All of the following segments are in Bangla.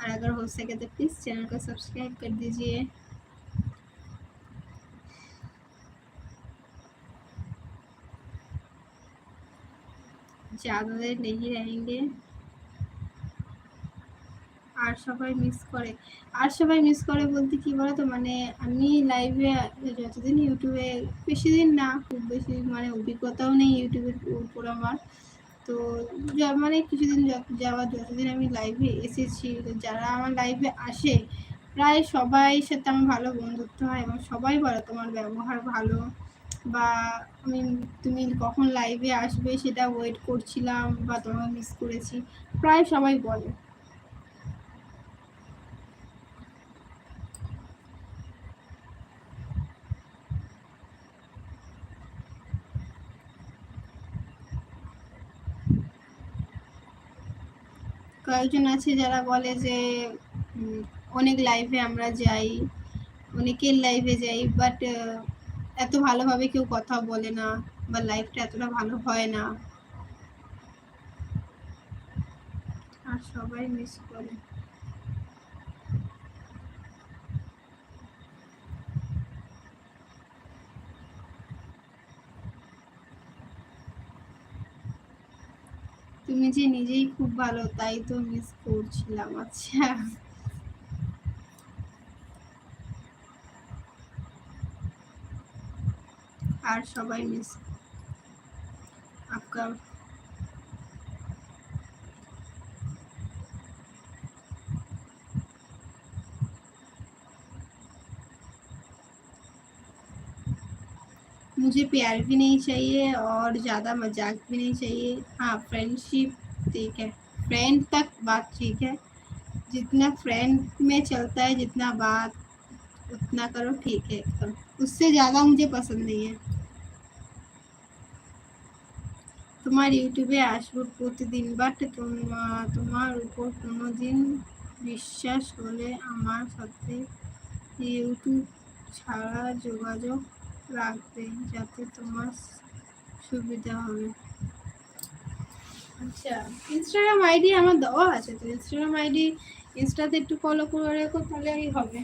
और अगर हो सके तो प्लीज़ चैनल को सब्सक्राइब कर दीजिए। ज़्यादा देर नहीं रहेंगे। আর সবাই মিস করে, বলতে কি বলতো, মানে আমি লাইভে যতদিন ইউটিউবে, বেশি দিন না, খুব বেশি মানে অভিজ্ঞতাও নেই ইউটিউবের উপর আমার। তো মানে কিছুদিন যাওয়ার যতদিন আমি লাইভে এসেছি, যারা আমার লাইভে আসে প্রায় সবাই সাথে আমার ভালো বন্ধুত্ব হয় এবং সবাই বলে তোমার ব্যবহার ভালো, বা তুমি কখন লাইভে আসবে সেটা ওয়েট করছিলাম, বা তোমার মিস করেছি, প্রায় সবাই বলে। কয়েকজন আছে যারা বলে যে অনেক লাইভে আমরা যাই, অনেকের লাইভে যাই, বাট এত ভালোভাবে কেউ কথা বলে না, বা লাইভটা এতটা ভালো হয় না, আর সবাই মিস করে। তুমি যে নিজেই খুব ভালো, তাই তো মিস করছিলাম। আচ্ছা, আর সবাই মিস आपका। मुझे प्यार भी नहीं चाहिए और ज़्यादा मजाक भी नहीं चाहिए। हाँ, फ्रेंडशिप ठीक है, फ्रेंड तक बात ठीक है, जितना फ्रेंड में चलता है, जितना बात उतना करो, ठीक है एकदम, उससे ज़्यादा मुझे पसंद नहीं है। তোমার ইউটিউবে আসবো প্রতিদিন, বাট তোমার উপর কোনোদিন বিশ্বাস হলে আমার সাথে ইউটিউব ছাড়া যোগাযোগ রাখবে, যাতে তোমার সুবিধা হবে। আচ্ছা, ইনস্টাগ্রাম আইডি আমার দেওয়া আছে, তো ইনস্টাগ্রাম আইডি ইনস্টাতে একটু ফলো করে রেখো, তাহলেই হবে।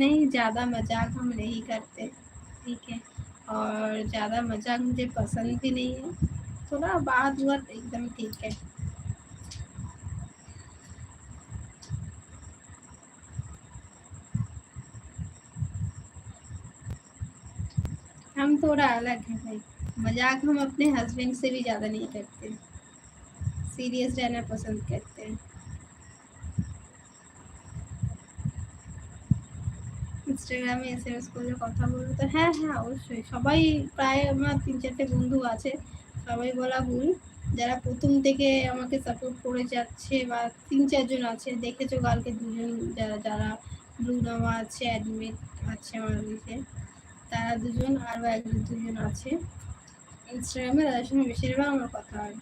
नहीं, ज़्यादा मजाक हम नहीं करते, ठीक है, और ज़्यादा मजाक मुझे पसंद भी नहीं है, थोड़ा बात हुआ एकदम ठीक है। हम थोड़ा अलग है भाई, मजाक हम अपने हस्बैंड से भी ज़्यादा नहीं करते, सीरियस रहना पसंद करते हैं। ইনস্টাগ্রামে এসএমএস করলে কথা বলবো তো, হ্যাঁ হ্যাঁ অবশ্যই, সবাই, প্রায় আমার 3-4টে বন্ধু আছে, সবাই বলা ভুল, যারা প্রথম থেকে আমাকে সাপোর্ট করে যাচ্ছে, বা 3-4 জন আছে, দেখেছো কালকে 2 জন, যারা যারা ব্লু নামা আছে, অ্যাডমিট আছে আমার লিখে, তারা 2 জন, আরও 1-2 জন আছে ইনস্টাগ্রামে, তাদের সঙ্গে বেশিরভাগ আমার কথা হয়,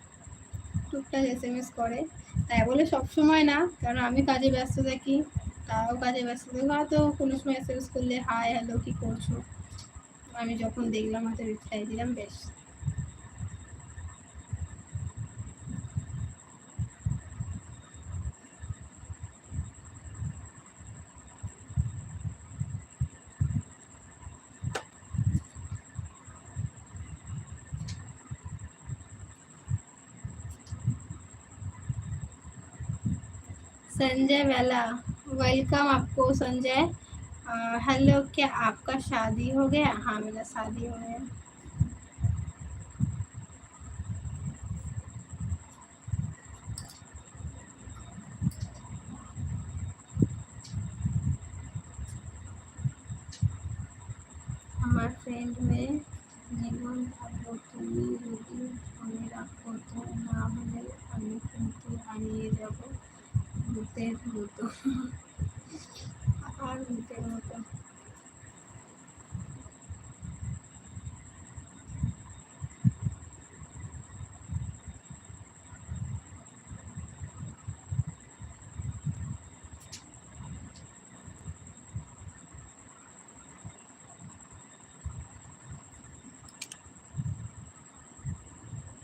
টুকটাক এসএমএস করে, তাই বলে সব সময় না, কারণ আমি কাজে ব্যস্ত থাকি, তারাও কাজে ব্যস্ত থাকে, হয়তো কোনো সময় এসএমএস করলে হাই হ্যালো কী করছো, আমি যখন দেখলাম হয়তো রিপ্লাই দিলাম, বেশ। संजय वेला, वेलकम आपको संजय। हेलो, क्या आपका शादी हो गया? हाँ, मेरा शादी हो गया। আমার ফ্রেন্ড হয়ে জীবন থাকবো, তুমি যদি মনে রাখো, তো না হলে আমি কিন্তু হারিয়ে যাব ভূতের মতো। আর ভূতের মতো